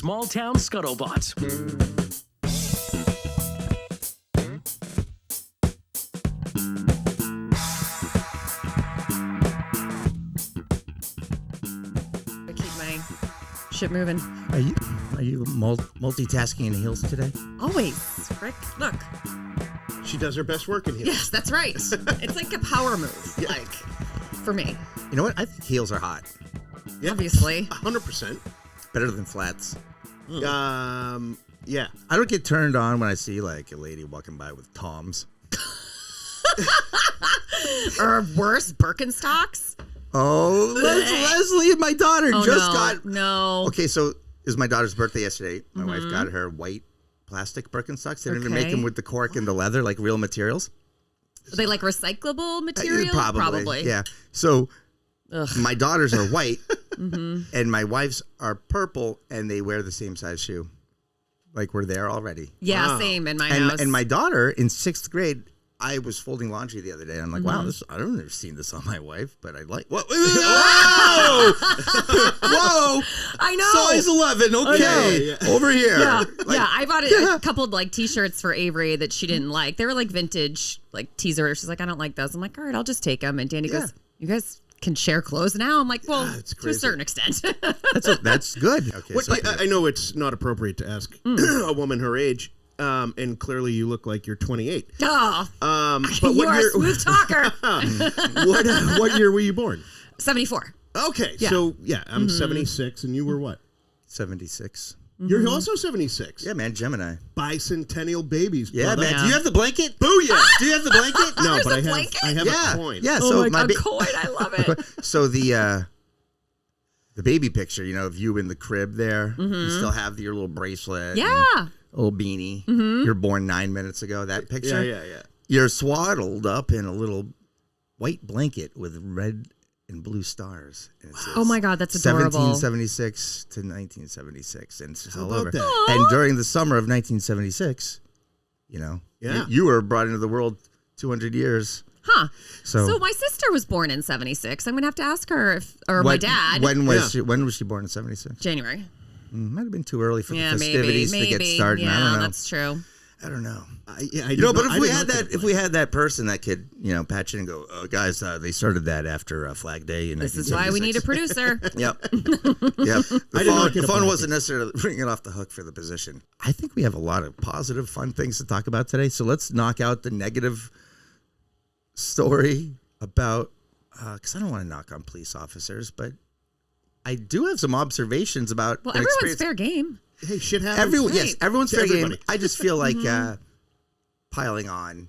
small town Scuttlebutt. Keep my shit moving. Are you multitasking in heels today? Always. Rick, look. She does her best work in heels. Yes, that's right. It's like a power move, like, for me. You know what? I think heels are hot. Yeah. Obviously. 100%. Better than flats. Yeah. I don't get turned on when I see like a lady walking by with Toms. Or worse, Birkenstocks. Oh, Leslie and my daughter got. No. Okay, so it was my daughter's birthday yesterday. My wife got her white plastic Birkenstocks. They didn't even make them with the cork and the leather, like real materials. Are they like recyclable material? Probably. Yeah. So my daughters are white and my wife's are purple, and they wear the same size shoe. Like we're there already. Yeah, Wow. same in my house. And my daughter in 6th grade, I was folding laundry the other day. And I'm like, wow, I don't ever seen this on my wife, but I like. Whoa! Whoa! I know. Size 11. Okay, over here. Yeah, I bought a couple like T-shirts for Avery that she didn't like. They were like vintage, like teaser. She's like, I don't like those. I'm like, all right, I'll just take them. And Danny goes, you guys can share clothes now. I'm like, well, to a certain extent. That's good. Okay, What, I know it's not appropriate to ask a woman her age, and clearly you look like you're 28. Oh, But you are a smooth talker. What year were you born? 74. Okay, Yeah. so I'm 76, and you were what? 76. You're also 76. Yeah, man, Gemini. Bicentennial babies. Yeah, brother. man. Do you have the blanket? Booyah! Do you have the blanket? No, There's but a I blanket? have Yeah. a coin. Yeah. Oh So my my God, coin, I love it. so the baby picture, of you in the crib there. You still have your little bracelet. Yeah. And a little beanie. You're born 9 minutes ago. That picture. Yeah. You're swaddled up in a little white blanket with red and blue stars. And it says Oh my God, that's adorable. 1776 to 1976, and it's just all about over. that? And during the summer of 1976, Yeah. you were brought into the world 200 years. Huh. So So my sister was born in 76. I'm going to have to ask her my dad. When was she born in 76? January. Might have been too early for the Yeah, festivities maybe. to get started. Yeah, I don't know. that's true. I don't know. But If we had that person that could, patch in and go, guys, they started that after Flag Day. This is why we need a producer. Yep. The phone appointed. wasn't necessarily bringing it off the hook for the position. I think we have a lot of positive, fun things to talk about today. So let's knock out the negative story about, because I don't want to knock on police officers, but I do have some observations about. Well, everyone's fair game. Hey, shit happens. Yes, everyone's To fair game. everybody. I just feel like piling on,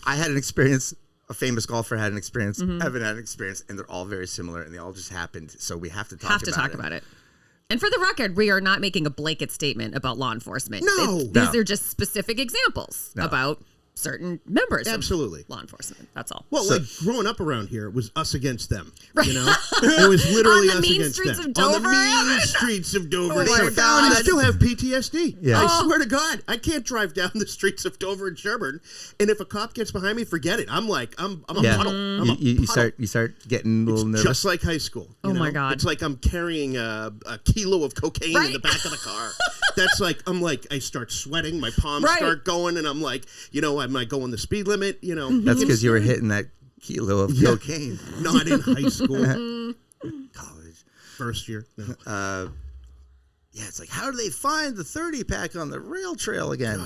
I had an experience. A famous golfer had an experience. Evan had an experience, and they're all very similar, and they all just happened. So we have to talk about it. And for the record, we are not making a blanket statement about law enforcement. No. These are just specific examples about certain members Absolutely. of law enforcement. That's all. Well, like growing up around here, it was us against them. It was literally On the us mean against streets them. of Dover? On the mean streets of Dover. Oh my And God. I still have PTSD. Yeah. I swear to God, I can't drive down the streets of Dover and Sherburne, and if a cop gets behind me, forget it. I'm a puddle. I'm a You puddle. start getting a little nervous. Just like high school. You Oh my know? God. It's like I'm carrying a kilo of cocaine in the back of the car. That's like I start sweating, my palms start going, and I'm like, am I going the speed limit? That's because you were hitting that kilo of cocaine. Not in high school, College. first year. No. It's like, how do they find the 30 pack on the rail trail again?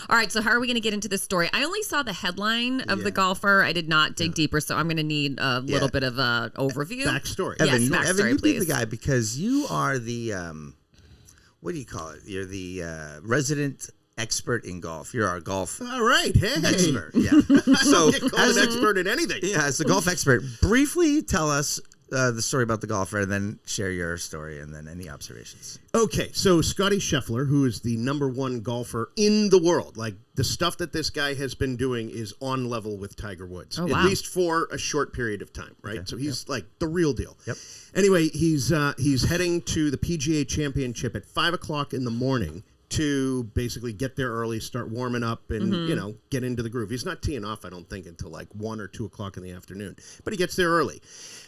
All right, so how are we going to get into this story? I only saw the headline of the golfer. I did not dig deeper, so I'm going to need a little bit of an overview. Backstory. Evan, Yes, backstory, Evan, you be please. the guy because you are the what do you call it? You're the resident expert in golf. You're our golf All right, hey. expert. Yeah. So Get called an expert in anything. as the golf expert, briefly tell us the story about the golfer, and then share your story, and then any observations. Okay, so Scottie Scheffler, who is the #1 golfer in the world, like the stuff that this guy has been doing is on level with Tiger Woods, Oh, at wow. least for a short period of time, right? So he's like the real deal. Yep. Anyway, he's heading to the PGA Championship at 5:00 in the morning to basically get there early, start warming up, and get into the groove. He's not teeing off, I don't think, until like 1 or 2 o'clock in the afternoon, but he gets there early.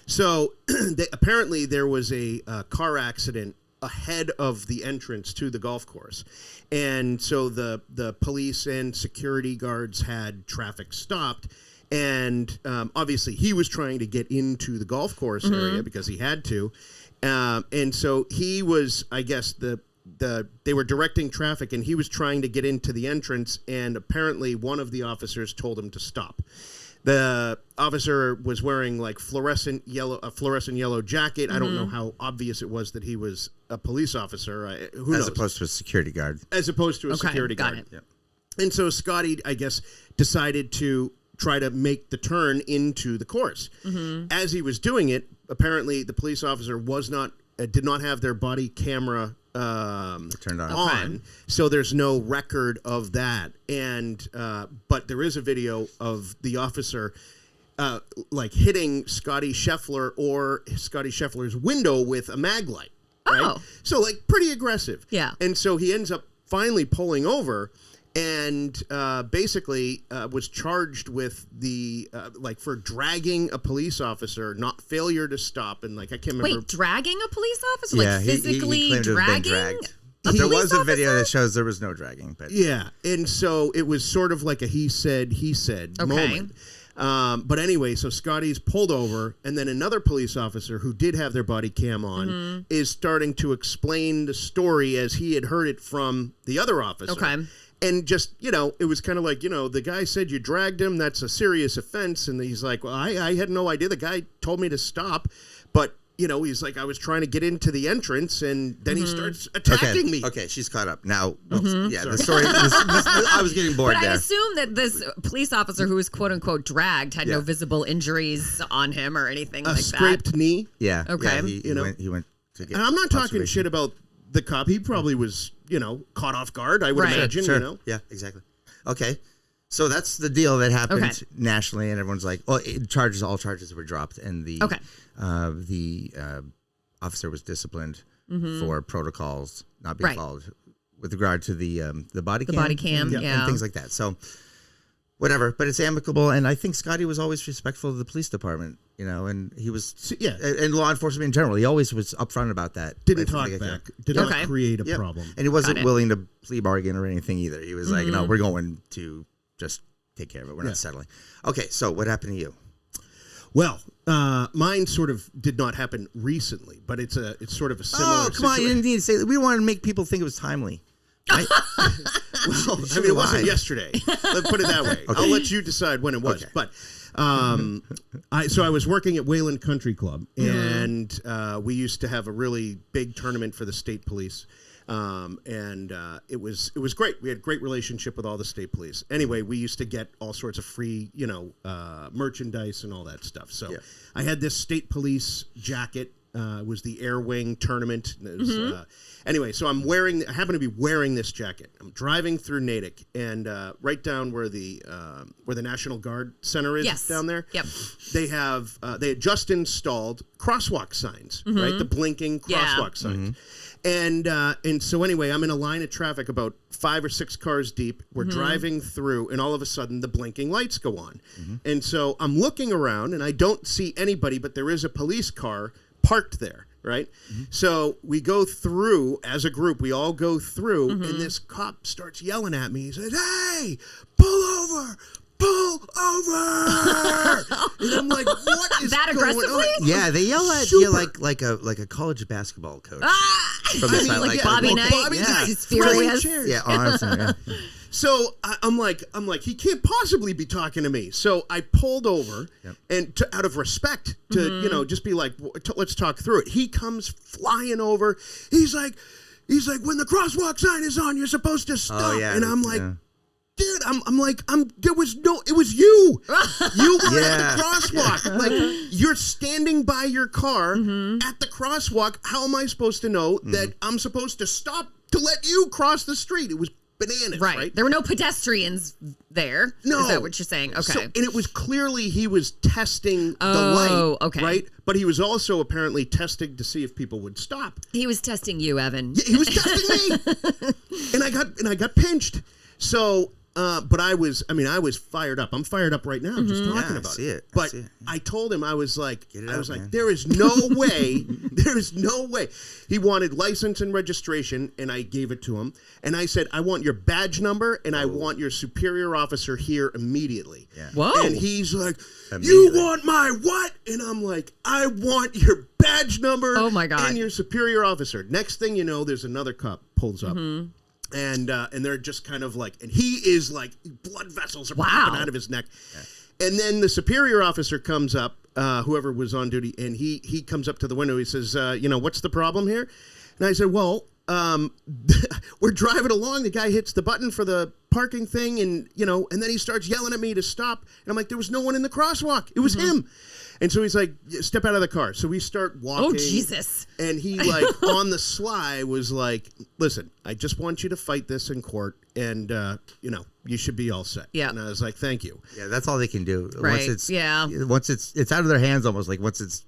So apparently there was a car accident ahead of the entrance to the golf course. And so the police and security guards had traffic stopped. And obviously he was trying to get into the golf course area because he had to. And so he was, I guess, they were directing traffic, and he was trying to get into the entrance, and apparently one of the officers told him to stop. The officer was wearing like a fluorescent yellow jacket. I don't know how obvious it was that he was a police officer. Who knows? As opposed to a security guard. As opposed to a security guard. Got it. Yep. And so Scottie, I guess, decided to try to make the turn into the course. As he was doing it, apparently the police officer did not have their body camera turned on. Okay. So there's no record of that. And but there is a video of the officer like hitting Scottie Scheffler or Scottie Scheffler's window with a mag light. Right? Oh. So like pretty aggressive. Yeah. And so he ends up finally pulling over and basically was charged with the like for dragging a police officer, not failure to stop, and like I can't remember. Wait, dragging a police officer? Yeah, like he physically claimed to have been dragging? dragged. A There police was a video officer? that shows there was no dragging, but Yeah, and so it was sort of like a he said moment. But anyway, so Scottie's pulled over, and then another police officer who did have their body cam on is starting to explain the story as he had heard it from the other officer. Okay. And just, it was kind of like, the guy said you dragged him. That's a serious offense. And he's like, well, I had no idea. The guy told me to stop. But, he's like, I was trying to get into the entrance. And then he starts attacking me. Okay, she's caught up. Now, the story, I was getting bored But there. I assume that this police officer who was quote unquote dragged had no visible injuries on him or anything A like scraped knee. Yeah. Okay. Yeah, he went to get And I'm not talking observation. shit about the cop. He probably was, caught off guard, I would Right. imagine, Sure. Yeah, exactly. Okay. So that's the deal that happened Okay. nationally, and everyone's like, all charges were dropped, and the officer was disciplined for protocols not being Right. followed with regard to the body cam. The body cam, and yeah. things like that. So whatever, but it's amicable, and I think Scottie was always respectful of the police department, and he was, and law enforcement in general. He always was upfront about that. Didn't right from talk the get-go. back. Did not create a problem. And he wasn't Got it. willing to plea bargain or anything either. He was like, no, we're going to just take care of it. We're not settling. Okay, so what happened to you? Well, mine sort of did not happen recently, but it's sort of a similar Oh, come on. You didn't need to say that. We wanted to make people think it was timely. Right? Well, I mean, it wasn't yesterday. Let's put it that way. I'll let you decide when it was. Okay. But I was working at Wayland Country Club, and we used to have a really big tournament for the state police. And it was great. We had a great relationship with all the state police. Anyway, we used to get all sorts of free, merchandise and all that stuff. So I had this state police jacket. It was the Air Wing tournament. It was, anyway, so I happen to be wearing this jacket. I'm driving through Natick, and right down where the National Guard Center is down there. Yep. They had just installed crosswalk signs, right? The blinking crosswalk signs. And so anyway, I'm in a line of traffic about 5 or 6 cars deep. We're driving through, and all of a sudden the blinking lights go on. And so I'm looking around, and I don't see anybody, but there is a police car parked there, right? So we go through, as a group, we all go through, and this cop starts yelling at me. He says, hey, pull over! Pull over! And I'm like, what is That going aggressively? on? Yeah, they yell at you like a college basketball coach. From the side, like Bobby Knight. Bobby yeah. Knight, He's throwing furious. chairs. Yeah, arms. Yeah. So I'm like, he can't possibly be talking to me. So I pulled over, and out of respect to just be like, let's talk through it. He comes flying over. He's like, when the crosswalk sign is on, you're supposed to stop. Oh, yeah, and I'm like, yeah. dude, it was you. You were at the crosswalk. Like, you're standing by your car at the crosswalk. How am I supposed to know that I'm supposed to stop to let you cross the street? It was bananas, right? There were no pedestrians there. No. Is that what you're saying? Okay. So, and it was clearly he was testing the Oh, light, okay. right? But he was also apparently testing to see if people would stop. He was testing you, Evan. Yeah, he was testing me, and I got pinched. So But I was fired up. I'm fired up right now just talking about it. But I told him, I was like, there is no way, there is no way. He wanted license and registration, and I gave it to him. And I said, I want your badge number, and I want your superior officer here immediately. Yeah. Whoa. And he's like, you want my what? And I'm like, I want your badge number. Oh my God. And your superior officer. Next thing you know, there's another cop pulls up. And they're just kind of like, and he is like, blood vessels are popping out of his neck. Yeah. And then the superior officer comes up, whoever was on duty, and he comes up to the window. He says, what's the problem here? And I said, well, we're driving along. The guy hits the button for the parking thing, and then he starts yelling at me to stop. And I'm like, there was no one in the crosswalk. It was him. And so he's like, step out of the car. So we start walking. Oh, Jesus. And he, like, on the sly was like, listen, I just want you to fight this in court, and, you should be all set. Yeah. And I was like, thank you. Yeah, that's all they can do. Right. Once it's out of their hands almost, like once it's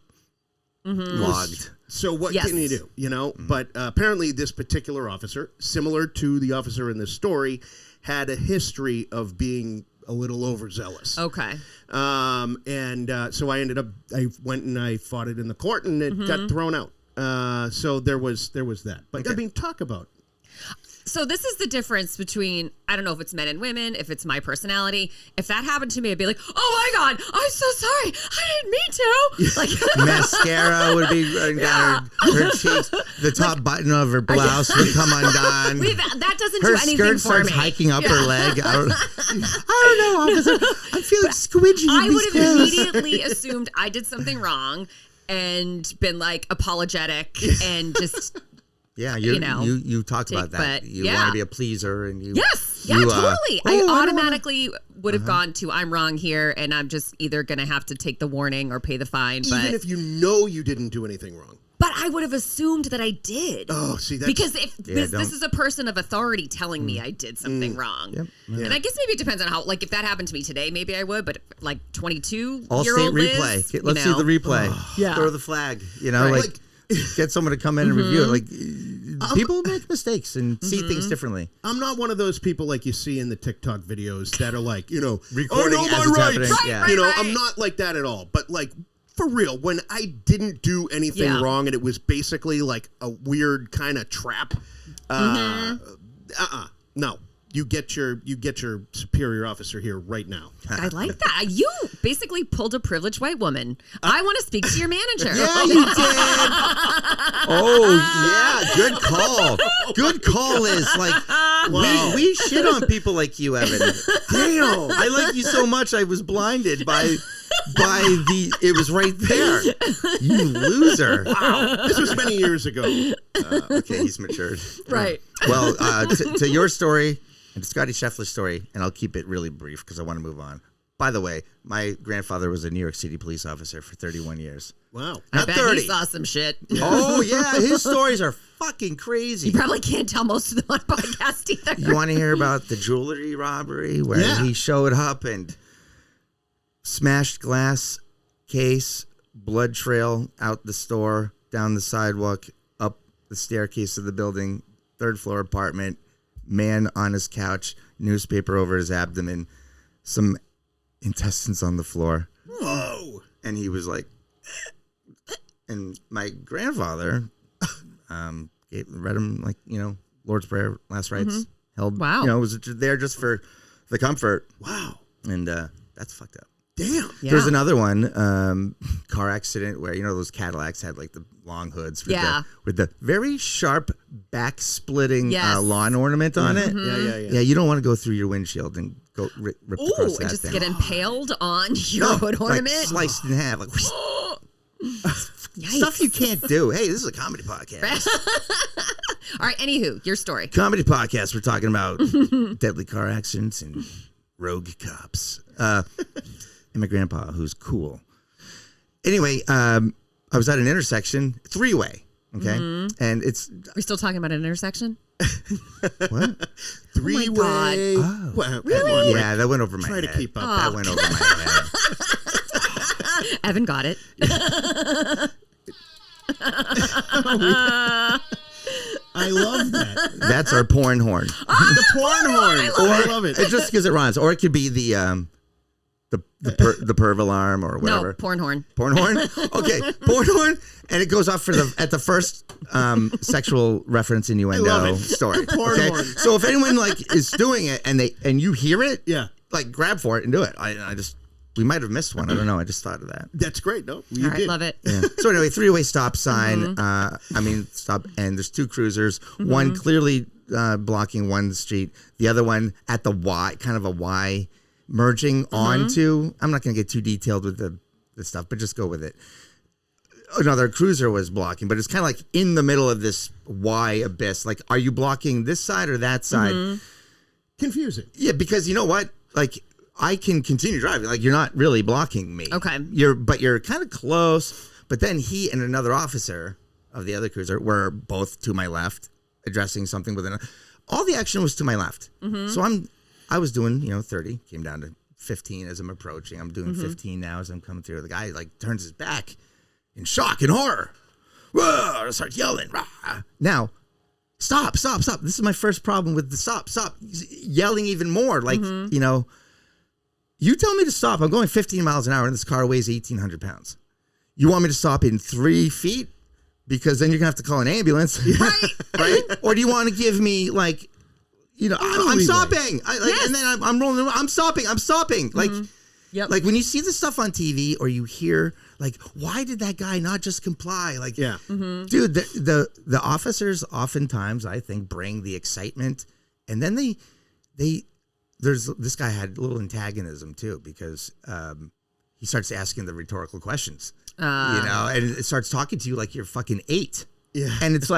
logged. So what can you do, But apparently this particular officer, similar to the officer in this story, had a history of being a little overzealous. Okay. So I went and I fought it in the court, and it got thrown out. So there was that. But I mean, talk about. So this is the difference between, I don't know if it's men and women, if it's my personality. If that happened to me, I'd be like, oh my God, I'm so sorry. I didn't mean to. Like mascara would be running down her cheeks. The top button of her blouse would come undone. That doesn't her do anything for me. Her skirt starts hiking up her leg. I don't know, officer. I'm feeling squidgy. I would have immediately assumed I did something wrong and been like apologetic and just... Yeah, you talk about that. You want to be a pleaser, and you. Yes, totally. I automatically would have gone to I'm wrong here, and I'm just either going to have to take the warning or pay the fine. Even if you know you didn't do anything wrong. But I would have assumed that I did. Oh, see, that's... Because if this is a person of authority telling me I did something wrong. Yep. Yeah. And I guess maybe it depends on how, like, if that happened to me today, maybe I would, but like 22-year-old All-state replay. Let's see the replay. Throw the flag. Like get someone to come in and review it. Like, people make mistakes and see things differently. I'm not one of those people like you see in the TikTok videos that are like, recording as it's happening. Right, I'm not like that at all. But like, for real, when I didn't do anything wrong and it was basically like a weird kind of trap, no. You get your superior officer here right now. I like that. You basically pulled a privileged white woman. I want to speak to your manager. Yeah, you did. Oh, yeah. Good call. Good call, Liz. Like, we shit on people like you, Evan. Damn. I like you so much, I was blinded by it was right there. You loser. Wow. This was many years ago. Okay, he's matured. Right. Well, to your story and to Scottie Scheffler's story, and I'll keep it really brief because I want to move on. By the way, my grandfather was a New York City police officer for 31 years. Wow. I bet 30. He saw some shit. Oh, yeah. His stories are fucking crazy. You probably can't tell most of them on podcast either. You want to hear about the jewelry robbery where he showed up and smashed glass case, blood trail out the store, down the sidewalk, up the staircase of the building, third floor apartment, man on his couch, newspaper over his abdomen, some intestines on the floor. Whoa. And he was like, and my grandfather read him, like, Lord's Prayer, last rites, held, was there just for the comfort. Wow. And that's fucked up. Damn. Yeah. There's another one, car accident where, those Cadillacs had like the long hoods with the very sharp back splitting lawn ornament on it. Mm-hmm. Yeah. You don't want to go through your windshield and go rip across that and just thing. get impaled on your hood ornament. Like sliced in half. Like, stuff you can't do. Hey, this is a comedy podcast. All right, anywho, your story. Comedy podcast. We're talking about deadly car accidents and rogue cops. And my grandpa, who's cool. Anyway, I was at an intersection, three-way, okay? And it's... We're still talking about an intersection? What? Three-way. Oh. Well, really? Yeah, that went over my head. Try to keep up. That went over my head. Evan got it. I love that. That's our porn horn. The porn horn. I love it. It's just because it rhymes. Or it could be the perv alarm or whatever. No, porn horn. Porn horn? Okay, porn horn. And it goes off at the first sexual reference innuendo story. Porn horn. So if anyone is doing it and you hear it, yeah, grab for it and do it. We might have missed one. I don't know. I just thought of that. That's great. No, you All right, did. love it. Yeah. So anyway, 3-way stop sign. Stop. And there's 2 cruisers. One clearly blocking one street. The other one at the Y, kind of a Y, merging onto. I'm not going to get too detailed with the stuff, but just go with it. Another cruiser was blocking, but it's kind of in the middle of this Y abyss. Are you blocking this side or that side? Confusing. Yeah, because you know what? I can continue driving. You're not really blocking me. Okay. You're kind of close. But then he and another officer of the other cruiser were both to my left, addressing something with another. All the action was to my left. So I was doing 30, came down to 15 as I'm approaching. I'm doing 15 now as I'm coming through. The guy turns his back in shock and horror. Whoa! I start yelling. Rah. Now, stop. This is my first problem with the stop. He's yelling even more. You tell me to stop. I'm going 15 miles an hour and this car weighs 1,800 pounds. You want me to stop in 3 feet? Because then you're going to have to call an ambulance. Right? Or do you want to give me I'm stopping. And then I'm rolling. I'm stopping. Yep. When you see this stuff on TV or you hear why did that guy not just comply? Dude, the officers oftentimes I think bring the excitement, and then this guy had a little antagonism too because he starts asking the rhetorical questions, and it starts talking to you like you're fucking 8. Yeah, and it's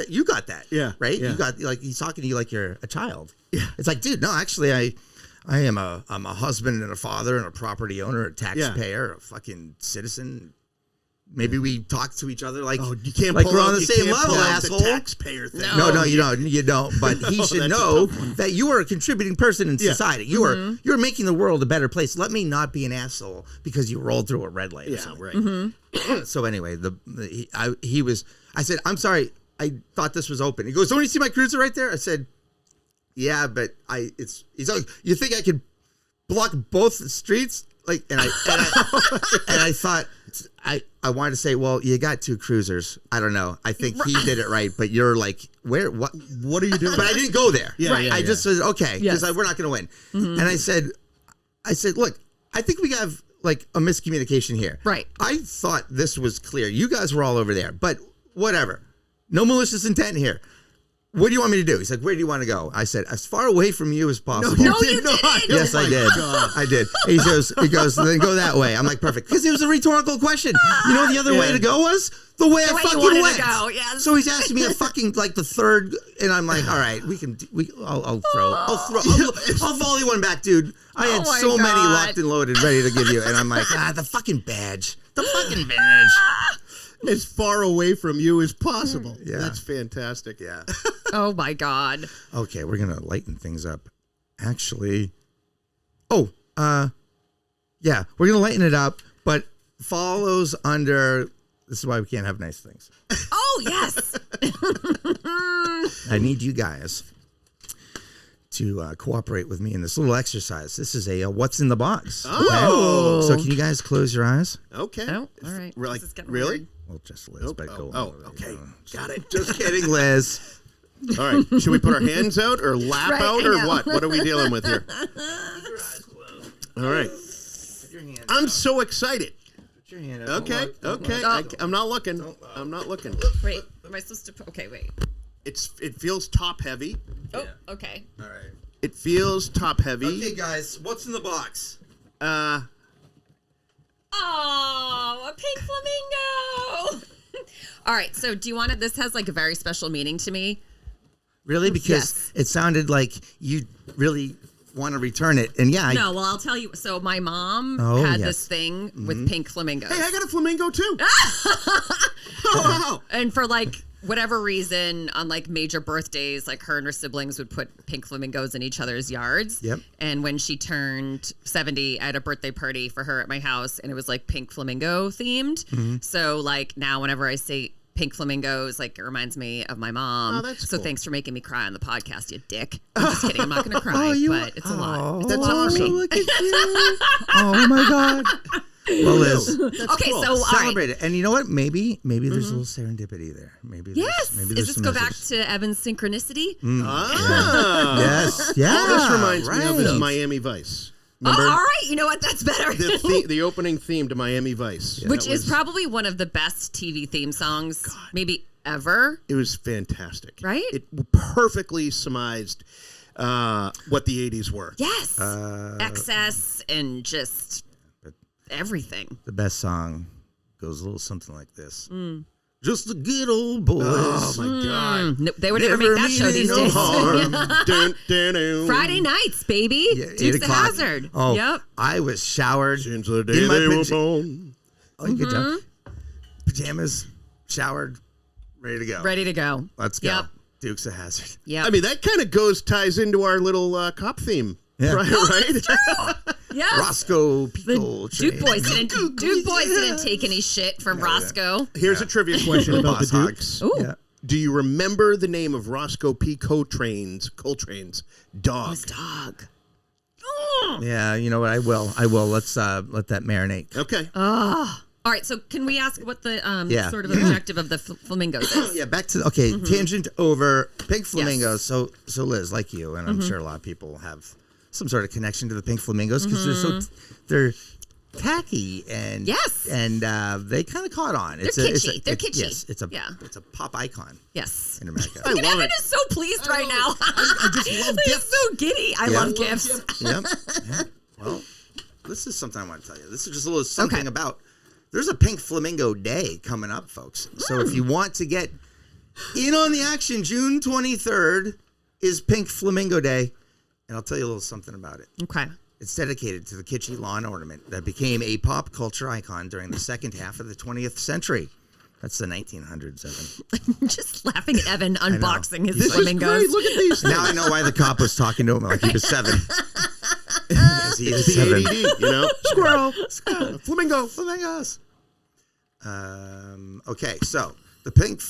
you got that, right? Yeah. You got he's talking to you like you're a child. Yeah, it's dude, no, actually, I'm a husband and a father and a property owner, a taxpayer, a fucking citizen. Maybe we talk to each other you can't we're on the same level, asshole. The taxpayer thing. No, you don't. But he should know that you are a contributing person in society. You're making the world a better place. Let me not be an asshole because you rolled through a red light. Yeah, right. So anyway, I said, I'm sorry. I thought this was open. He goes, don't you see my cruiser right there? I said, yeah, but he's like, you think I could block both streets? And I thought, I wanted to say, well, you got 2 cruisers. I don't know. I think he did it right, but you're where? What are you doing? But I didn't go there. Yeah, I just said, okay, because we're not going to win. And I said, look, I think we have a miscommunication here. Right. I thought this was clear. You guys were all over there, but whatever. No malicious intent here. What do you want me to do? He's like, where do you want to go? I said, as far away from you as possible. No, you didn't. Yes, I did. I did. He goes, then go that way. I'm like, perfect. Because it was a rhetorical question. You know what the other way to go was? The way I fucking went. Yes. So he's asking me a fucking, the third, and I'm like, all right, I'll volley one back, dude. I had so many locked and loaded ready to give you. And I'm like, the fucking badge. The fucking badge. As far away from you as possible. Yeah. That's fantastic. Yeah. Oh my God. Okay, we're gonna lighten things up. Actually, we're gonna lighten it up, but follows under. This is why we can't have nice things. Oh yes. I need you guys to cooperate with me in this little exercise. This is a what's in the box. Oh. Okay? So can you guys close your eyes? Okay. Oh, all right. Really? Really? Really? Well, just Liz. Okay. Got it. Just kidding, Liz. All right. Should we put our hands out or lap out or what? What are we dealing with here? All right. I'm so excited. Put your hand out. Okay. Okay. I'm not looking. I'm not looking. Wait. Am I supposed to? Okay. Wait. It feels top heavy. Oh. Okay. All right. It feels top heavy. Okay, guys. What's in the box? Oh, a pink flamingo. All right. So do you want it? This has a very special meaning to me. Really? Because it sounded like you really want to return it. And no, well, I'll tell you. So my mom had this thing with pink flamingos. Hey, I got a flamingo too. Wow. And for whatever reason, on major birthdays, her and her siblings would put pink flamingos in each other's yards. Yep. And when she turned 70, I had a birthday party for her at my house, and it was pink flamingo themed. So now whenever I say pink flamingos. Like, it reminds me of my mom. Oh, that's so cool. thanks for making me cry on the podcast, you dick. I'm just kidding. I'm not going to cry, but it's a lot. It's a Oh, lot for me. look at you. Oh, my God. Well, Liz, Okay, cool. so all right. celebrate it. And you know what? Maybe there's a little serendipity there. Maybe Yes. maybe Is there's this go back message. to Evan's synchronicity? Ah. Yes. Yeah. All this reminds me of is right. Miami Vice. Oh, all Remember right. You know what? That's better. the opening theme to Miami Vice, Which That is was- probably one of the best TV theme songs, maybe ever. it was fantastic, Right? It perfectly surmised what the '80s were. Yes. Excess and just everything. The best song goes a little something like this. Just the good old boys. Oh my God! No, they would never make that show these no days. harm. Dun, dun, dun. Friday nights, baby. Yeah, Dukes 8 of o'clock. Hazzard. Oh, Yep. I was showered. Since the day in my they were paja- born. Oh, good job. Pajamas, showered, ready to go. Ready to go. Let's go. Yep. Dukes of Hazzard. Yep. I mean, that kind of ties into our little cop theme, Yeah. right? yeah. Roscoe The Pico. Duke boys didn't take any shit from Roscoe. Here's a trivia question about the Boss hog. Dukes. Ooh. Yeah. Do you remember the name of Roscoe P. Coltrane's dog? His dog. Yeah, you know what? I will. Let's let that marinate. Okay. All right, so can we ask what the Yeah. sort of objective of the flamingos is? Yeah, back to tangent over pink flamingos. So Liz, like you, and I'm sure a lot of people have some sort of connection to the pink flamingos because they're tacky and Yes. and they kind of caught on. They're kitschy. They're kitschy. Yes, it's a Yeah. pop icon Yes. in America. I love Evan it. is so pleased right now. I just love He's gifts. so giddy. I love gifts. Yep. Yeah. Well, this is something I want to tell you. This is just a little something Okay. about. There's a Pink Flamingo Day coming up, folks. So if you want to get in on the action, June 23rd is Pink Flamingo Day, and I'll tell you a little something about it. Okay. It's dedicated to the kitschy lawn ornament that became a pop culture icon during the second half of the 20th century. That's the 1900s, Evan. Just laughing at Evan unboxing his This is flamingos. Great. Look at these. Now I know why the cop was talking to him like he was 7. Yes, he is The 7. ADD, you know? Squirrel. Flamingo. Flamingos. Okay, so the pink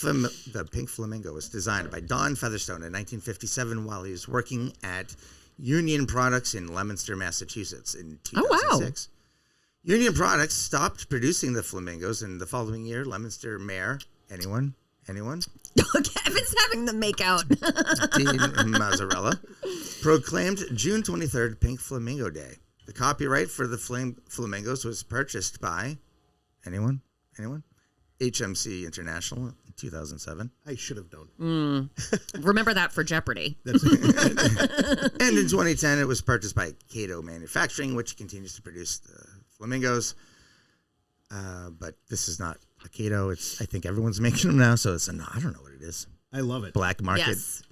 flamingo was designed by Don Featherstone in 1957 while he was working at Union Products in Leominster, Massachusetts in 2006. Union Products stopped producing the flamingos, and the following year, Leominster Mayor, anyone? Evan's having the makeout. Dean Mazzarella, proclaimed June 23rd Pink Flamingo Day. The copyright for the flamingos was purchased by anyone? HMC International in 2007. I should have known. Remember that for Jeopardy. And in 2010, it was purchased by Cato Manufacturing, which continues to produce the flamingos. But this is not a Cato. I think everyone's making them now, so I don't know what it is. I love it. Black market Yes.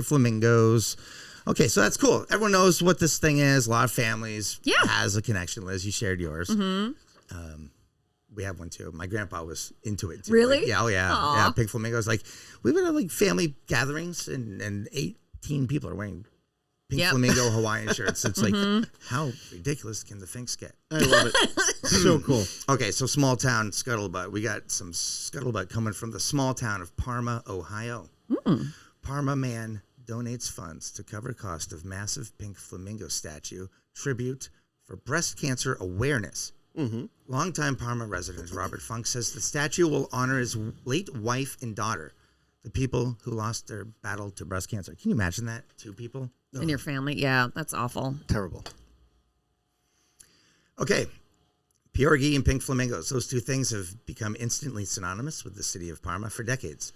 flamingos. Okay, so that's cool. Everyone knows what this thing is. A lot of families Yeah. has a connection. Liz, you shared yours. We have one too. My grandpa was into it too. Really? Like, yeah, oh yeah. Aw. Yeah, pink flamingos. Like we would have like family gatherings and 18 people are wearing pink Yep. flamingo Hawaiian shirts. It's like how ridiculous can the Finks get? I love it. So cool. Okay, so small town Scuttlebutt. We got some Scuttlebutt coming from the small town of Parma, Ohio. Parma man donates funds to cover cost of massive pink flamingo statue tribute for breast cancer awareness. Longtime Parma resident Robert Funk says the statue will honor his late wife and daughter, the people who lost their battle to breast cancer. Can you imagine that? 2 people? In your family. Yeah, that's awful. Terrible. Okay. Pierogi and pink flamingos. Those 2 things have become instantly synonymous with the city of Parma for decades.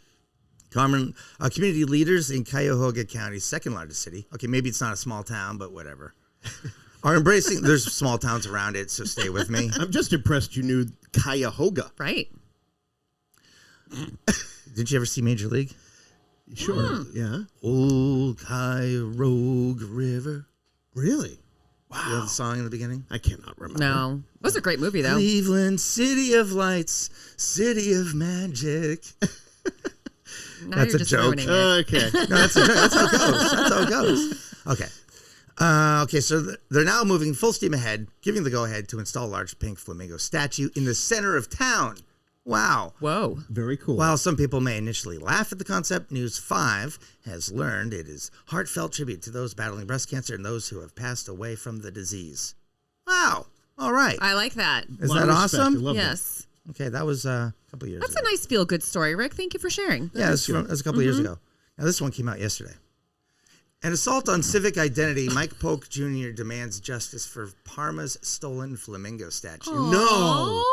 Community leaders in Cuyahoga County's second largest city. Okay, maybe it's not a small town, but whatever. Are embracing. There's small towns around it, so stay with me. I'm just impressed you knew Cuyahoga. Right. Did you ever see Major League? Sure. Yeah. Old Cuyahoga River. Really? Wow. You know the song in the beginning? I cannot remember. No. It was a great movie, though. Cleveland, city of lights, city of magic. Now That's you're a just joke. ruining it. Okay. No, that's a joke. That's how it goes. That's how it goes. Okay. Okay, so they're now moving full steam ahead, giving the go-ahead to install a large pink flamingo statue in the center of town. Wow. Whoa. Very cool. While some people may initially laugh at the concept, News 5 has learned it is heartfelt tribute to those battling breast cancer and those who have passed away from the disease. Wow. All right. I like that. Is that awesome? I love Yes. Okay, that was a couple years That's ago. a nice feel-good story, Rick. Thank you for sharing. Yeah, it was a couple years ago. Now, this one came out yesterday. An assault on civic identity. Mike Polk Jr. demands justice for Parma's stolen flamingo statue. No.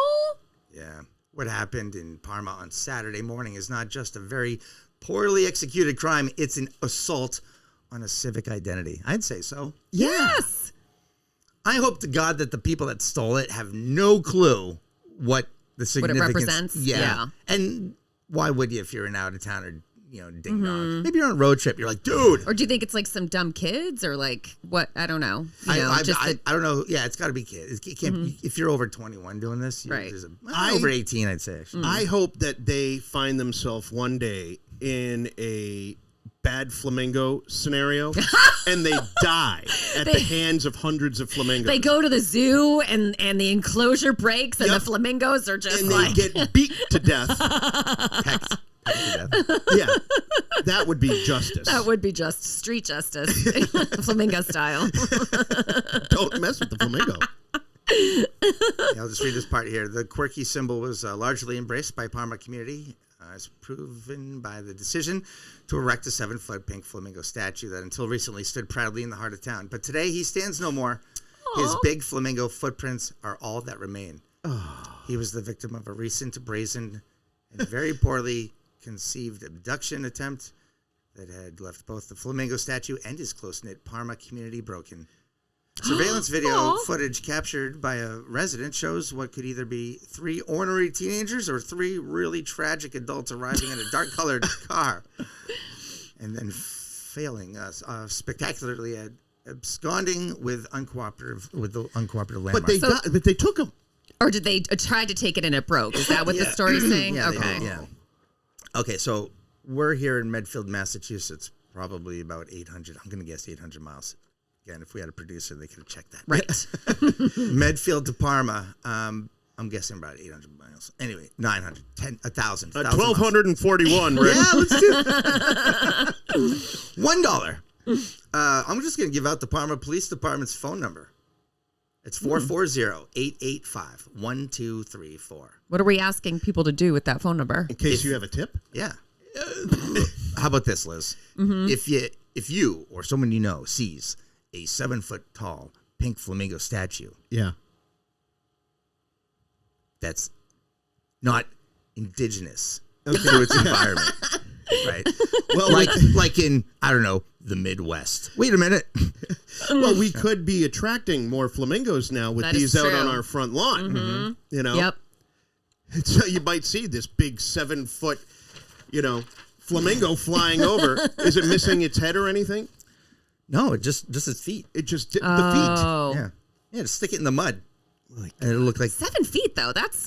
Yeah. What happened in Parma on Saturday morning is not just a very poorly executed crime. It's an assault on a civic identity. I'd say so. Yes. I hope to God that the people that stole it have no clue what the significance. represents? Yeah. And why would you if you're an out-of-towner, ding dong? Maybe you're on a road trip. You're like, dude. Or do you think it's like some dumb kids or like what? I don't know. I don't know. Yeah, it's got to be kids. It can't, If you're over 21 doing this, Right. Over 18, I'd say. Actually. I hope that they find themselves one day in a bad flamingo scenario and they die at the hands of hundreds of flamingos. They go to the zoo and the enclosure breaks and the flamingos are just and like they get beat to death. Pecked to death. Yeah, that would be justice. that would be just street justice, flamingo style. Don't mess with the flamingo. Yeah, I'll just read this part here. The quirky symbol was largely embraced by Parma community, as proven by the decision to erect a 7-foot pink flamingo statue that until recently stood proudly in the heart of town. But today he stands no more. His big flamingo footprints are all that remain. He was the victim of a recent brazen and very poorly conceived abduction attempt that had left both the flamingo statue and his close-knit Parma community broken. Surveillance video footage captured by a resident shows what could either be 3 ornery teenagers or 3 really tragic adults arriving in a dark-colored car and then failing us spectacularly at absconding with the uncooperative landmark. But they took him. Or did they try to take it and it broke? Is that what the story's saying? Yeah, okay. yeah. Okay, so we're here in Medfield, Massachusetts, probably about 800. I'm going to guess 800 miles. Again, if we had a producer, they could have checked that. Right. Medfield to Parma, I'm guessing about 800 miles. Anyway, 900, 1,000. 1,241, Rick. Yeah, let's do it. $1. I'm just going to give out the Parma Police Department's phone number. It's 440-885-1234. What are we asking people to do with that phone number? In case you have a tip? Yeah. How about this, Liz? If you or someone you know sees a 7-foot tall pink flamingo statue, Yeah. that's not indigenous to its environment, right? Well, like in, I don't know, the Midwest. Wait a minute. Well, we could be attracting more flamingos now with That these is out true. on our front lawn. You know? Yep. So you might see this big 7-foot, flamingo flying over. Is it missing its head or anything? No, just its feet. It just the Oh. Yeah, just stick it in the mud. Like, and it'll look like 7 feet though. That's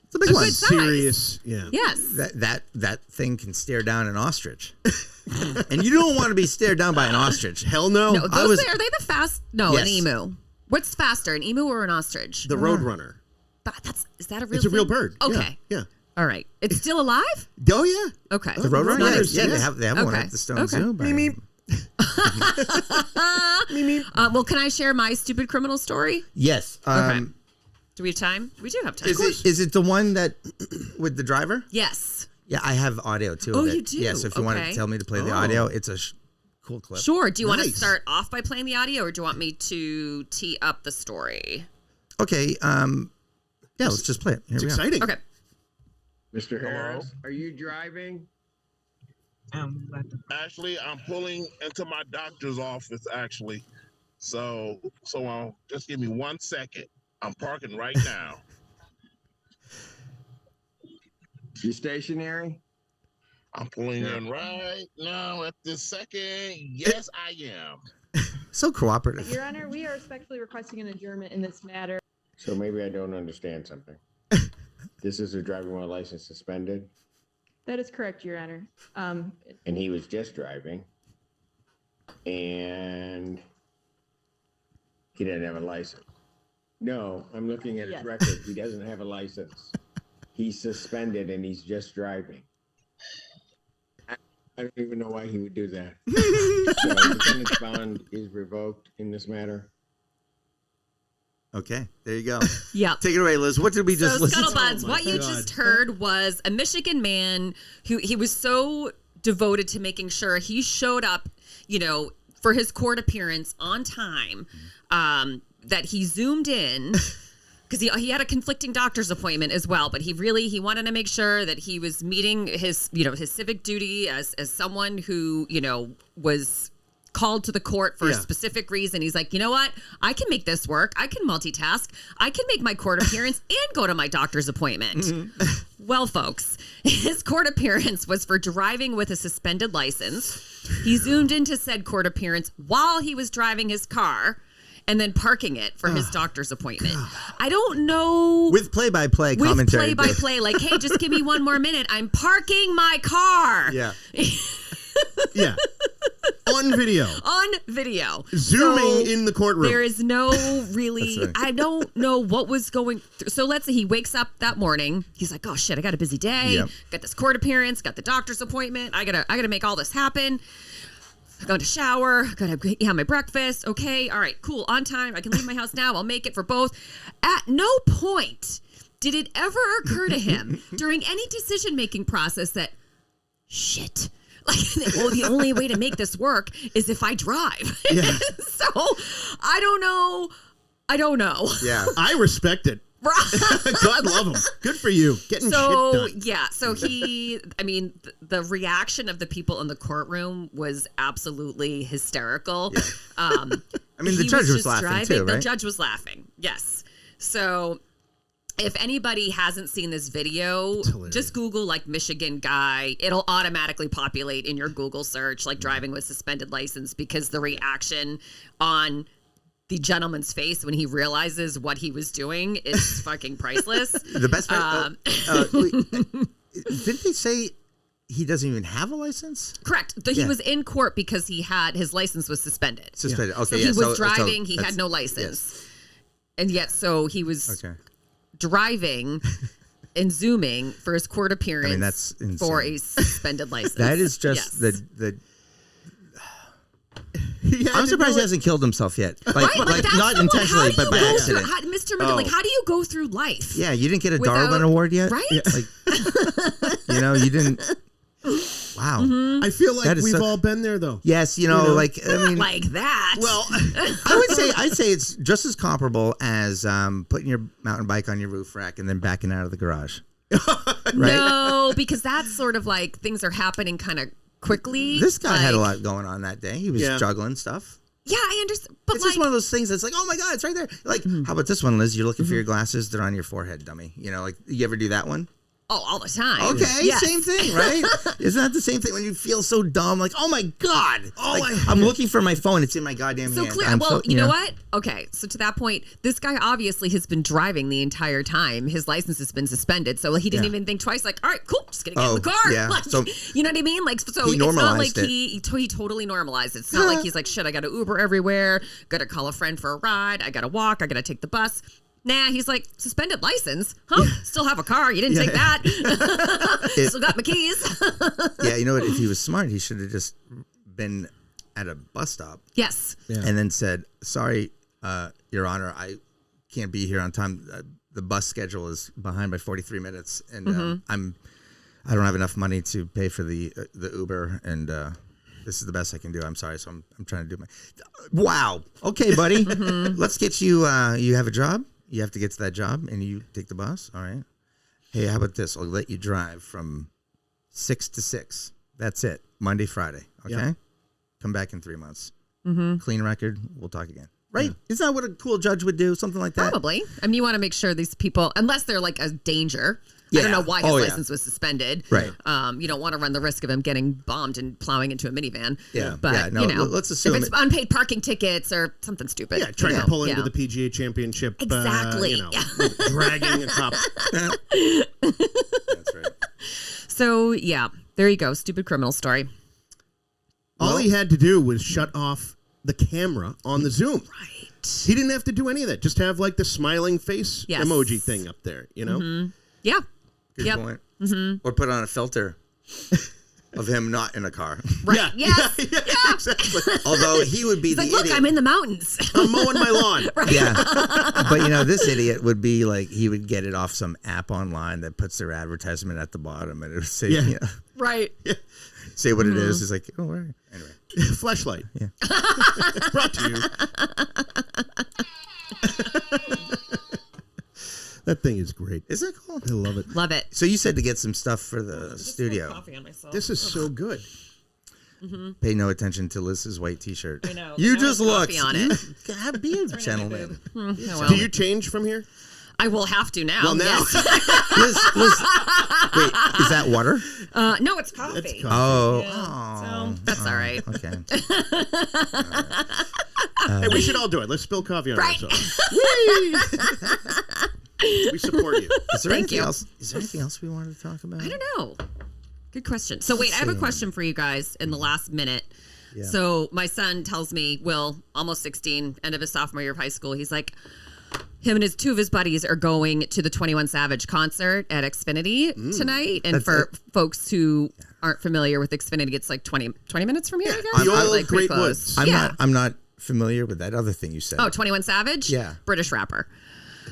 it's a big a one. good size. serious. Yeah. Yes. That thing can stare down an ostrich. And you don't want to be stared down by an ostrich. Hell no. No, are they the fast? No, Yes. an emu. What's faster, an emu or an ostrich? The Roadrunner. Is that a real? It's a real thing? bird. Okay. Yeah. All right. It's still alive? Oh yeah. Okay. The Roadrunner? Roadrunners, Yeah, yes. they have one Okay. at the Stone Okay. Zoo. Meep, Well, can I share my stupid criminal story? Yes. Okay. Do we have time? We do have time. Is it the one that with the driver? Yes. Yeah, I have audio too. Oh, of it. you do? Yeah, so if you want to Okay. tell me to play the audio, it's a cool clip. Sure. Do you want to Nice. start off by playing the audio, or do you want me to tee up the story? Okay. Yeah, let's just play it. Here It's we go. exciting. Okay. Mr. Harris, are you driving? Actually, I'm pulling into my doctor's office, actually. So just give me 1 second. I'm parking right now. You stationary? I'm pulling in right now at this second. Yes, I am. So cooperative. Your Honor, we are respectfully requesting an adjournment in this matter. So maybe I don't understand something. This is a driving while license suspended, That is correct, Your Honor. and he was just driving, and he didn't have a license. No, I'm looking at his Yes. record. He doesn't have a license. He's suspended and he's just driving. I don't even know why he would do that. So Lieutenant's bond is revoked in this matter. Okay, there you go. Yeah. Take it away, Liz. What did we just listen to? Scuttlebutts, what you just heard was a Michigan man who he was so devoted to making sure he showed up, for his court appearance on time, that he zoomed in because he had a conflicting doctor's appointment as well, but he wanted to make sure that he was meeting his civic duty as someone who, was called to the court for a specific reason. He's like, you know what? I can make this work. I can multitask. I can make my court appearance and go to my doctor's appointment. Well, folks, his court appearance was for driving with a suspended license. He zoomed into said court appearance while he was driving his car and then parking it for his doctor's appointment. I don't know. With play-by-play commentary. With play-by-play, like, hey, just give me one more minute. I'm parking my car. Yeah. Yeah. On video. On video. Zooming in the courtroom. There is no really, I don't know what was going through. So let's say he wakes up that morning. He's like, oh shit, I got a busy day. Yep. Got this court appearance, got the doctor's appointment. I gotta make all this happen. I got to shower, gotta have my breakfast. Okay, all right, cool, on time. I can leave my house now. I'll make it for both. At no point did it ever occur to him during any decision-making process that, shit, well, the only way to make this work is if I drive. Yeah. So I don't know. Yeah. I respect it. God love him. Good for you. Getting shit done. Yeah. So the reaction of the people in the courtroom was absolutely hysterical. Yeah. The judge was laughing too, right? The judge was laughing. Yes. So if anybody hasn't seen this video, just Google like Michigan guy. It'll automatically populate in your Google search, like driving with suspended license, because the reaction on the gentleman's face when he realizes what he was doing is fucking priceless. The best part, didn't they say he doesn't even have a license? Correct. He was in court because his license was suspended. Suspended. Yeah. Okay. So he was driving. He had no license. Yes. And yet, so he was driving and zooming for his court appearance. That's insane. For a suspended license. That is just the I'm surprised he hasn't killed himself yet. Like not intentionally, but by accident. Mr. Miller, like, how do you go through life? Yeah, you didn't get a Darwin Award yet? Right? Yeah. Like, you didn't. Wow. Mm-hmm. I feel like we've all been there, though. Yes, not like that. Well, I'd say it's just as comparable as putting your mountain bike on your roof rack and then backing out of the garage. Right? No, because that's sort of like things are happening kind of quickly. This guy had a lot going on that day. He was juggling stuff. Yeah, I understand. But it's just one of those things that's like, oh my God, it's right there. Like, how about this one, Liz? You're looking for your glasses. They're on your forehead, dummy. You ever do that one? Oh, all the time. Okay, yes. Same thing, right? Isn't that the same thing when you feel so dumb? Like, oh my God. I'm looking for my phone. It's in my goddamn hand. Clear. Well, you know what? Okay, so to that point, this guy obviously has been driving the entire time. His license has been suspended. So he didn't even think twice. Like, all right, cool. Just going to get in the car. Yeah. Like, so, you know what I mean? Like, so he it's not like it. he totally normalized it. It's not like he's like, shit, I got to Uber everywhere. Got to call a friend for a ride. I got to walk. I got to take the bus. Nah, he's like, suspended license? Huh? Still have a car. You didn't take that. Still got my keys. Yeah, you know what? If he was smart, he should have just been at a bus stop. Yes. Yeah. And then said, sorry, Your Honor, I can't be here on time. The bus schedule is behind by 43 minutes. And I don't have enough money to pay for the Uber. And this is the best I can do. I'm sorry. So I'm trying to do my... Wow. Okay, buddy. Let's get you... you have a job? You have to get to that job, and you take the bus. All right. Hey, how about this? I'll let you drive from 6 to 6. That's it. Monday, Friday. Okay. Yeah. Come back in 3 months. Clean record. We'll talk again. Right? Isn't that what a cool judge would do? Something like that. Probably. I mean, you want to make sure these people, unless they're like a danger. Yeah. I don't know why his license was suspended. Right. You don't want to run the risk of him getting bombed and plowing into a minivan. Yeah. But, let's assume if it's unpaid parking tickets or something stupid. Yeah, trying to pull into the PGA Championship. Exactly. Dragging a cop. That's right. So, yeah, there you go. Stupid criminal story. All he had to do was shut off the camera on the Zoom. Right. He didn't have to do any of that. Just have like the smiling face emoji thing up there, Yeah. Good Yep. point. Or put on a filter of him not in a car. Right. Yes. Yeah, exactly. Although he would be He's the like, look, idiot. I'm in the mountains. I'm mowing my lawn. Yeah. But this idiot would be like, he would get it off some app online that puts their advertisement at the bottom and it would say, Right. say what it is. It's like, oh, all right. Anyway. Fleshlight. Yeah. Brought to you. That thing is great. Is it cool? I love it. Love it. So you said to get some stuff for the studio. Coffee on myself. This is so good. Pay no attention to Liz's white T-shirt. I know. You Now just there's looked. coffee on it. Be a gentleman. Oh, well. Do you change from here? I will have to now. Well, now. Yes. Liz, wait, is that water? No, it's coffee. It's coffee. Oh, Yeah, so that's all right. Okay. Hey, we should all do it. Let's spill coffee on Right. ourselves. We support you. Is there Thank anything you. else? Is there anything else we wanted to talk about? I don't know. Good question. So wait, I have a question for you guys in the last minute. Yeah. So my son tells me, Will, almost 16, end of his sophomore year of high school, he's like, him and two of his buddies are going to the 21 Savage concert at Xfinity tonight. And for folks who aren't familiar with Xfinity, it's like 20 minutes from here, I guess. The old like pretty Great close. Woods. I'm not familiar with that other thing you said. Oh, 21 Savage? Yeah. British rapper.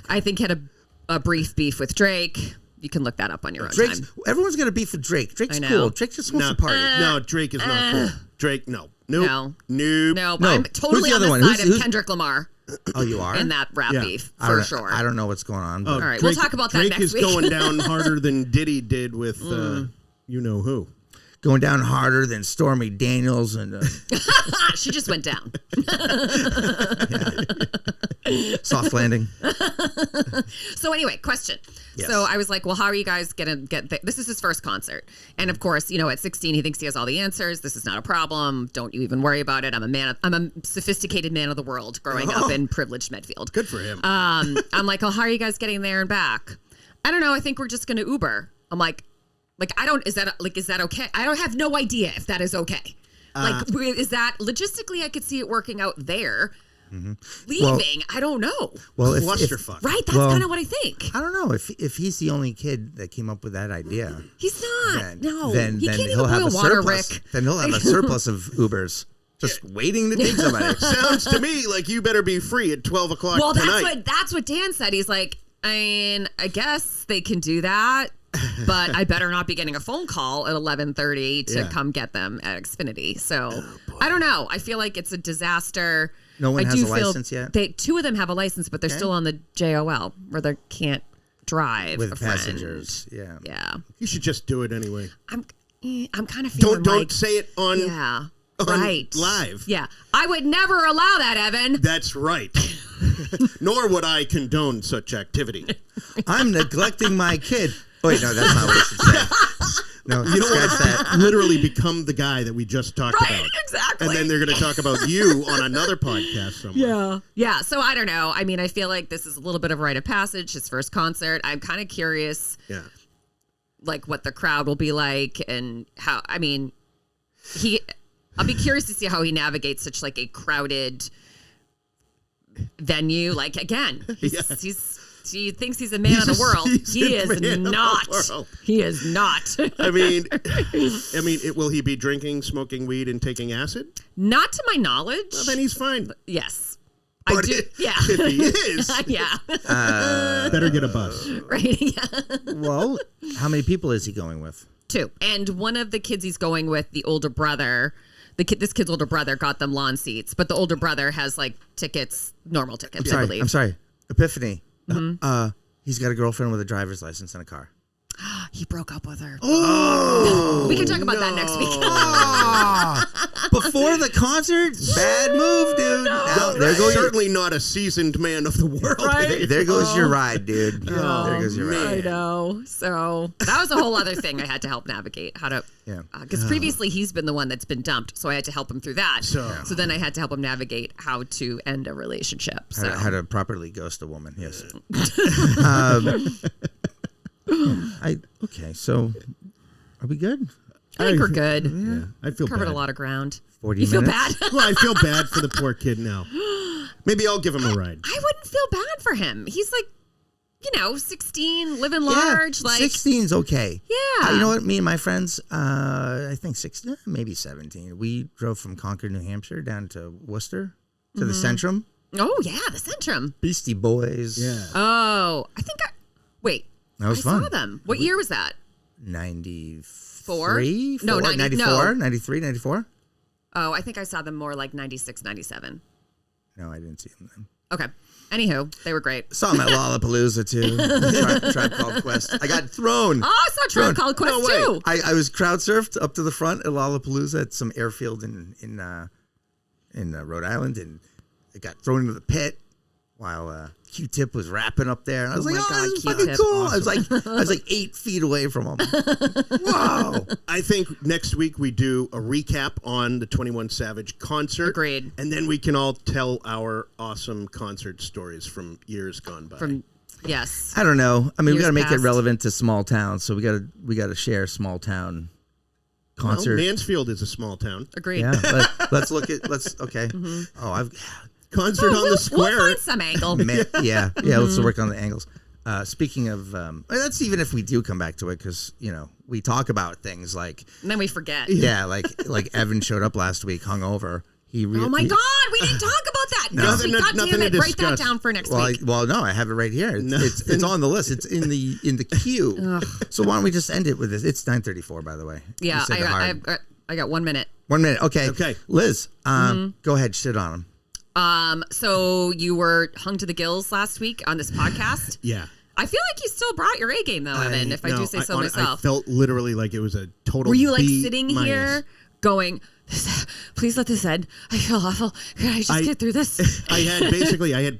I think had a brief beef with Drake. You can look that up on your own Drake's, time. everyone's gonna beef with Drake. Drake's I know. cool. Drake just wants to party. No, Drake is not cool. Drake, no. Nope. No, but No. I'm Who's totally the on other the one? side Who's- of Kendrick Lamar Oh, you are? in that rap Yeah. beef, I for don't- sure. I don't know what's going on. But All right, we'll talk about that Drake next is week. going down harder than Diddy did with you know who. going down harder than Stormy Daniels and She just went down. Soft Landing. So anyway, question. Yes. So I was like, well, how are you guys going to get this is his first concert. And of course, at 16, he thinks he has all the answers. This is not a problem. Don't you even worry about it. I'm a sophisticated man of the world growing up in privileged Medfield. Good for him. I'm like, oh, how are you guys getting there and back? I don't know. I think we're just going to Uber. I'm like, is that okay? I don't have no idea if that is okay. Is that logistically, I could see it working out there. Leaving, I don't know. Well, if Clusterfuck. Right? That's kind of what I think. I don't know if he's the only kid that came up with that idea. He's not. No. Then he can't he'll even have boil a water, surplus. Rick. Then he'll have a surplus of Ubers just waiting to take somebody. Sounds to me like you better be free at 12 o'clock Well, tonight. that's what Dan said. He's like, I guess they can do that, but I better not be getting a phone call at 11:30 to come get them at Xfinity. So I don't know. I feel like it's a disaster. No one I has do a feel license yet? Two of them have a license, but they're still on the JOL where they can't drive With a friend. passengers. Yeah. Yeah. You should just do it anyway. I'm kind of feeling Don't like, say it on, yeah. on Right. live. Yeah. I would never allow that, Evan. That's right. Nor would I condone such activity. I'm neglecting my kid. Wait, no, that's not what I should say. No, You don't want scratch to that. literally become the guy that we just talked Right, about. exactly. And then they're going to talk about you on another podcast somewhere. Yeah. Yeah. So I don't know. I mean, I feel like this is a little bit of a rite of passage, his first concert. I'm kind of curious, Yeah. like, what the crowd will be like and how, I mean, I'll be curious to see how he navigates such like a crowded venue. Like, again, he thinks he's a man of the world. He is not. He is not. I mean, will he be drinking, smoking weed, and taking acid? Not to my knowledge. Well, then he's fine. Yes. But I do. Yeah. if he is, yeah. better get a bus. Right. Yeah. Well, how many people is he going with? 2. And one of the kids he's going with, the older brother, this kid's older brother got them lawn seats, but the older brother has like tickets, normal tickets, I believe. I'm sorry. Epiphany. Mm-hmm. He's got a girlfriend with a driver's license and a car. He broke up with her. Oh, We can talk about that next week. Before the concert? Bad move, dude. Now, there goes your, Certainly not a seasoned man of the world. Right? there goes your ride, dude. There goes your ride. I know. So that was a whole other thing I had to help navigate how to. Yeah. Because previously he's been the one that's been dumped, so I had to help him through that. So then I had to help him navigate how to end a relationship. So How to properly ghost a woman, yes. Okay, so are we good? I think we're good. Yeah, I feel Covered bad. a lot of ground. 40 You feel minutes? bad? Well, I feel bad for the poor kid now. Maybe I'll give him a ride. I wouldn't feel bad for him. He's like 16, living large. Like 16's okay. Yeah. You know what? Me and my friends, I think 16, maybe 17. We drove from Concord, New Hampshire down to Worcester to the Centrum. Oh, yeah, the Centrum. Beastie Boys. Yeah. Oh, I think wait. That was I fun. saw them. What year was that? 93? No, 94? no. 93, 94? Oh, I think I saw them more like 96, 97. No, I didn't see them then. Okay. Anywho, they were great. Saw them at Lollapalooza too. Tribe Called Quest. I got thrown. Oh, I saw Tribe Called Quest too. I was crowd surfed up to the front at Lollapalooza at some airfield in Rhode Island, and I got thrown into the pit while Q-Tip was rapping up there. And I was Oh like, my God, this is Q-Tip. fucking cool. Awesome. I was like 8 feet away from him. Whoa. I think next week we do a recap on the 21 Savage concert. Agreed. And then we can all tell our awesome concert stories from years gone by. Yes. I don't know. I mean, we Years got to make it past. relevant to small towns, so we got to share small town concert. Well, Mansfield is a small town. Agreed. Yeah, let's look at okay. Oh, Concert on the square. We'll find some angle. yeah. Let's work on the angles. Speaking of, that's even if we do come back to it, because we talk about things like, And then we forget. yeah, like Evan showed up last week hungover. Oh my God, we didn't talk about that. No. Next week, God Nothing damn it, to write that discuss. down for next Well, week. no, I have it right here. It's on the list. It's in the queue. So why don't we just end it with this? It's 9:34, by the way. Yeah, You said the hard- I got 1 minute. 1 minute. Okay. Okay. Liz, go ahead. Shit on him. So you were hung to the gills last week on this podcast. Yeah. I feel like you still brought your A game though, Evan, if I do say so myself. I felt literally like it was a total Were you like B sitting minus. here going, please let this end. I feel awful. Can I just get through this? I had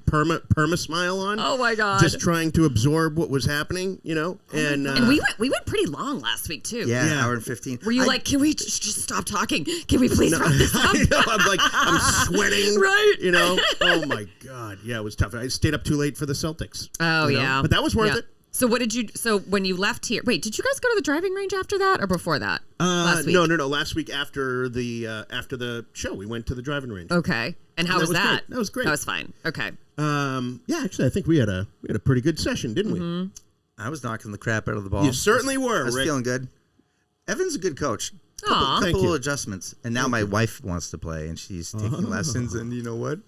perma smile on. Oh my God. Just trying to absorb what was happening, and we went pretty long last week too. Yeah, hour and 15. Were you like, can we just stop talking? Can we please wrap this up? I know, I'm sweating. Right. Oh my God. Yeah, it was tough. I stayed up too late for the Celtics. Oh yeah. But that was worth it. So what did you? So when you left here, wait, did you guys go to the driving range after that or before that? Last week? No. Last week after the show, we went to the driving range. Okay. And how was that? Great. That was great. That was fine. Okay. Yeah, actually, I think we had a pretty good session, didn't we? I was knocking the crap out of the ball. You certainly were. I was Rick. feeling good. Evan's a good coach. Aw. Thank Couple you. adjustments, and now my wife wants to play, and she's taking lessons. And you know what?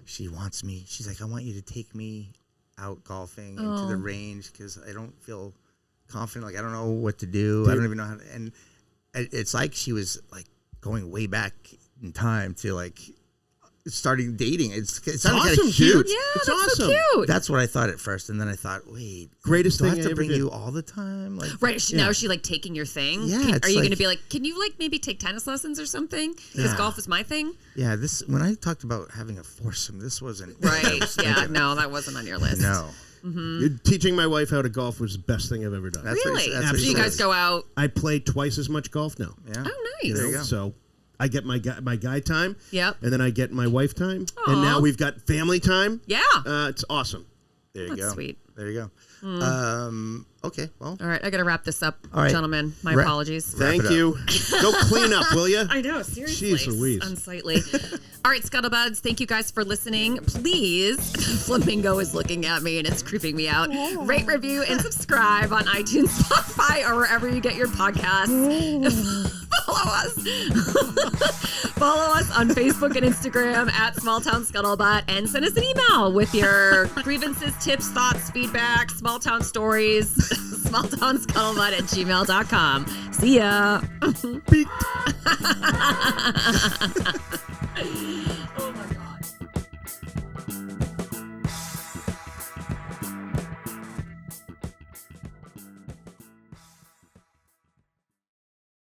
She wants me. She's like, I want you to take me out golfing into the range because I don't feel confident. Like I don't know what to do. I don't even know how to. And it's like she was like going way back in time to like starting dating. It's sounded kind awesome, of cute. dude. Yeah, It's that's awesome. so cute. That's what I thought at first, and then I thought, wait, Greatest do I thing have I to ever bring did. you all the time? Like, Right. Now is she like taking your thing? Yeah, Are it's you going to like- be like, can you like maybe take tennis lessons or something? Because Yeah. golf is my thing. yeah. This when I talked about having a foursome, this wasn't Right. Yeah. No, that wasn't on your list. No, Teaching my wife how to golf was the best thing I've ever done. That's what Really? he- that's So what he you guys says. go out. I play twice as much golf now. yeah. Oh, nice. There you go. So I get my guy time. Yep. And then I get my wife time. Aw. And now we've got family time. Yeah. It's awesome. There you That's go. sweet. There you go. Okay. Well, All right. I got to wrap this up, All right. gentlemen. My Ra- apologies. Thank it up. you. Go clean up, will you? I know, seriously. Jeez Louise. Unsightly. All right, Scuttlebuds, thank you guys for listening. Please, Flamingo is looking at me and it's creeping me out. Rate, review, and subscribe on iTunes, Spotify, or wherever you get your podcasts. Follow us. Follow us on Facebook and Instagram at Small Town Scuttlebutt, and send us an email with your grievances, tips, thoughts, feedback, small town stories, smalltownscuttlebutt@gmail.com. See ya.